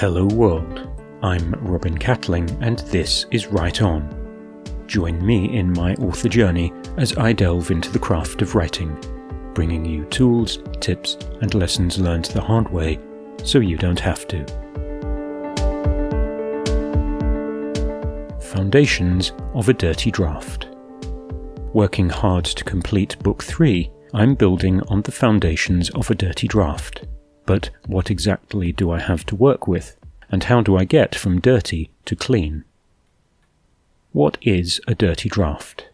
Hello world, I'm Robin Catling and this is Write On. Join me in my author journey as I delve into the craft of writing, bringing you tools, tips and lessons learned the hard way so you don't have to. Foundations of a Dirty Draft. Working hard to complete Book 3, I'm building on the foundations of a dirty draft. But what exactly do I have to work with, and how do I get from dirty to clean? What is a dirty draft?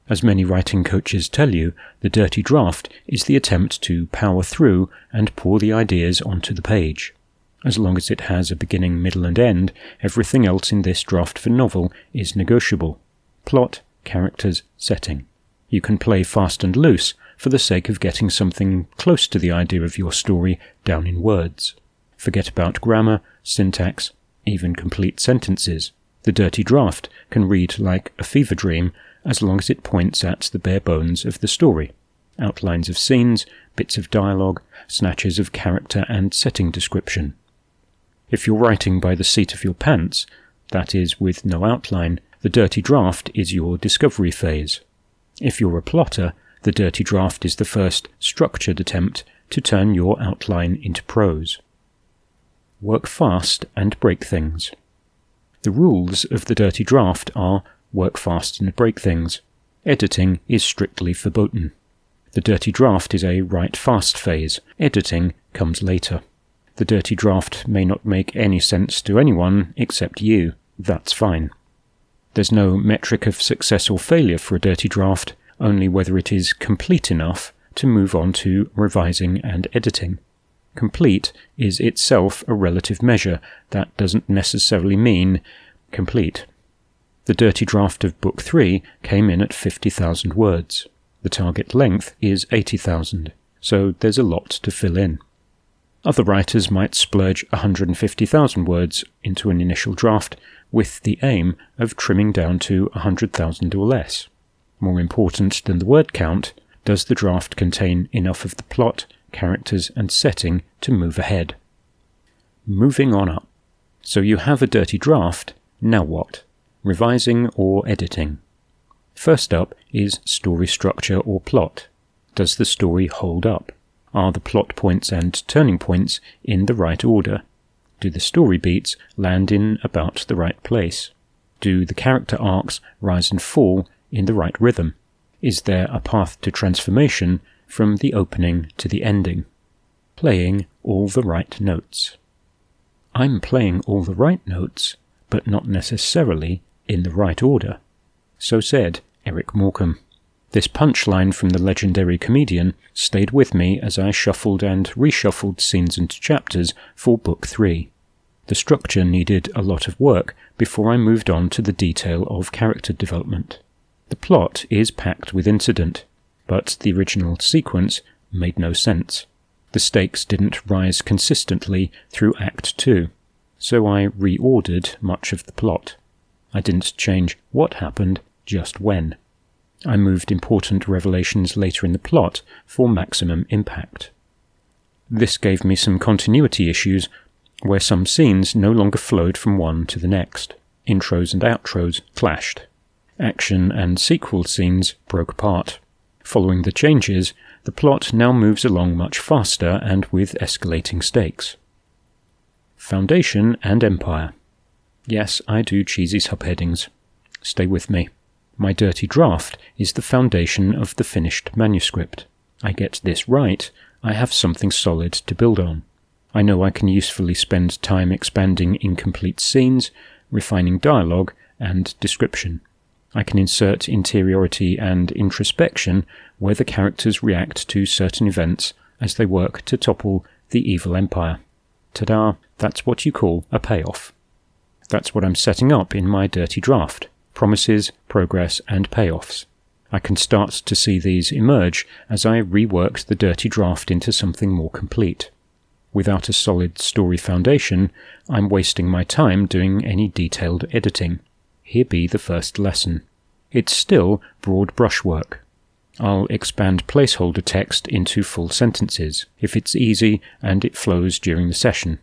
As many writing coaches tell you, the dirty draft is the attempt to power through and pour the ideas onto the page. As long as it has a beginning, middle and end, everything else in this draft of a novel is negotiable. Plot, characters, setting. You can play fast and loose for the sake of getting something close to the idea of your story down in words. Forget about grammar, syntax, even complete sentences. The dirty draft can read like a fever dream as long as it points at the bare bones of the story. Outlines of scenes, bits of dialogue, snatches of character and setting description. If you're writing by the seat of your pants, that is with no outline, the dirty draft is your discovery phase. If you're a plotter, the dirty draft is the first structured attempt to turn your outline into prose. Work fast and break things. The rules of the dirty draft are work fast and break things. Editing is strictly verboten. The dirty draft is a write fast phase. Editing comes later. The dirty draft may not make any sense to anyone except you. That's fine. There's no metric of success or failure for a dirty draft, only whether it is complete enough to move on to revising and editing. Complete is itself a relative measure. That doesn't necessarily mean complete. The dirty draft of Book 3 came in at 50,000 words. The target length is 80,000, so there's a lot to fill in. Other writers might splurge 150,000 words into an initial draft with the aim of trimming down to 100,000 or less. More important than the word count, does the draft contain enough of the plot, characters and setting to move ahead? Moving on up. So you have a dirty draft, now what? Revising or editing? First up is story structure or plot. Does the story hold up? Are the plot points and turning points in the right order? Do the story beats land in about the right place? Do the character arcs rise and fall in the right rhythm? Is there a path to transformation from the opening to the ending? Playing all the right notes. I'm playing all the right notes, but not necessarily in the right order. So said Eric Morecambe. This punchline from the legendary comedian stayed with me as I shuffled and reshuffled scenes and chapters for Book 3. The structure needed a lot of work before I moved on to the detail of character development. The plot is packed with incident, but the original sequence made no sense. The stakes didn't rise consistently through Act 2, so I reordered much of the plot. I didn't change what happened, just when. I moved important revelations later in the plot for maximum impact. This gave me some continuity issues where some scenes no longer flowed from one to the next. Intros and outros clashed. Action and sequel scenes broke apart. Following the changes, the plot now moves along much faster and with escalating stakes. Foundation and Empire. Yes, I do cheesy subheadings. Stay with me. My dirty draft is the foundation of the finished manuscript. I get this right, I have something solid to build on. I know I can usefully spend time expanding incomplete scenes, refining dialogue and description. I can insert interiority and introspection where the characters react to certain events as they work to topple the evil empire. Ta-da, that's what you call a payoff. That's what I'm setting up in my dirty draft. Promises, progress and payoffs. I can start to see these emerge as I rework the dirty draft into something more complete. Without a solid story foundation, I'm wasting my time doing any detailed editing. Here be the first lesson. It's still broad brushwork. I'll expand placeholder text into full sentences, if it's easy and it flows during the session.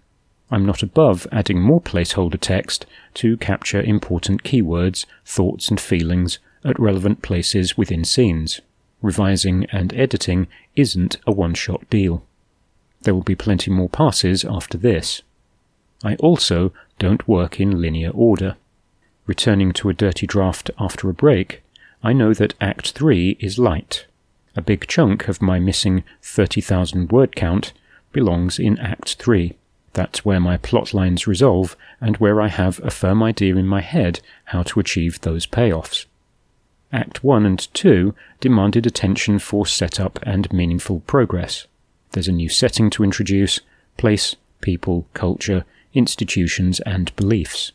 I'm not above adding more placeholder text to capture important keywords, thoughts and feelings at relevant places within scenes. Revising and editing isn't a one-shot deal. There will be plenty more passes after this. I also don't work in linear order. Returning to a dirty draft after a break, I know that Act 3 is light. A big chunk of my missing 30,000 word count belongs in Act 3. That's where my plot lines resolve and where I have a firm idea in my head how to achieve those payoffs. Act 1 and 2 demanded attention for setup and meaningful progress. There's a new setting to introduce, place, people, culture, institutions and beliefs.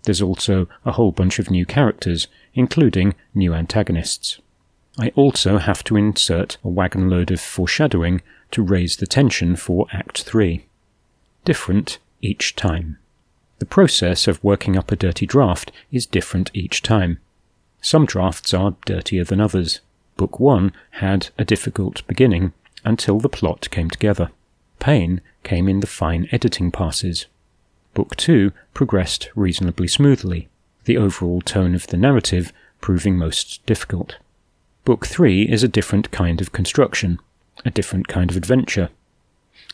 There's also a whole bunch of new characters, including new antagonists. I also have to insert a wagon load of foreshadowing to raise the tension for Act 3. Different each time. The process of working up a dirty draft is different each time. Some drafts are dirtier than others. Book 1 had a difficult beginning until the plot came together. Pain came in the fine editing passes. Book 2 progressed reasonably smoothly, the overall tone of the narrative proving most difficult. Book 3 is a different kind of construction, a different kind of adventure.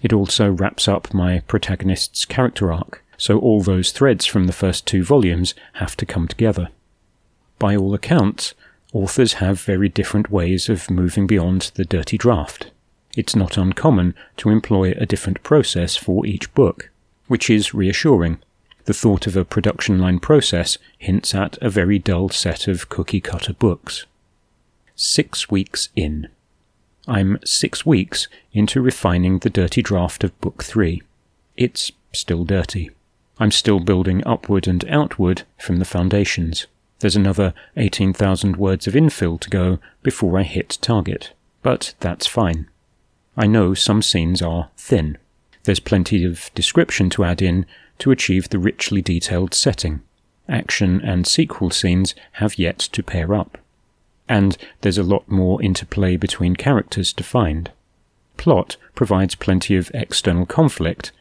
It also wraps up my protagonist's character arc, so all those threads from the first 2 volumes have to come together. By all accounts, authors have very different ways of moving beyond the dirty draft. It's not uncommon to employ a different process for each book, which is reassuring. The thought of a production line process hints at a very dull set of cookie-cutter books. 6 weeks in. I'm 6 weeks into refining the dirty draft of Book 3. It's still dirty. I'm still building upward and outward from the foundations. There's another 18,000 words of infill to go before I hit target, but that's fine. I know some scenes are thin. There's plenty of description to add in to achieve the richly detailed setting. Action and sequel scenes have yet to pair up. And there's a lot more interplay between characters to find. Plot provides plenty of external conflict,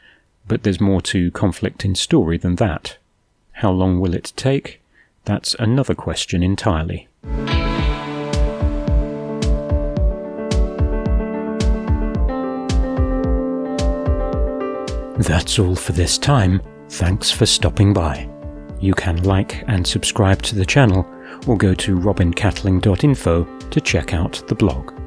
but there's more to conflict in story than that. How long will it take? That's another question entirely. That's all for this time. Thanks for stopping by. You can like and subscribe to the channel, or go to robincatling.info to check out the blog.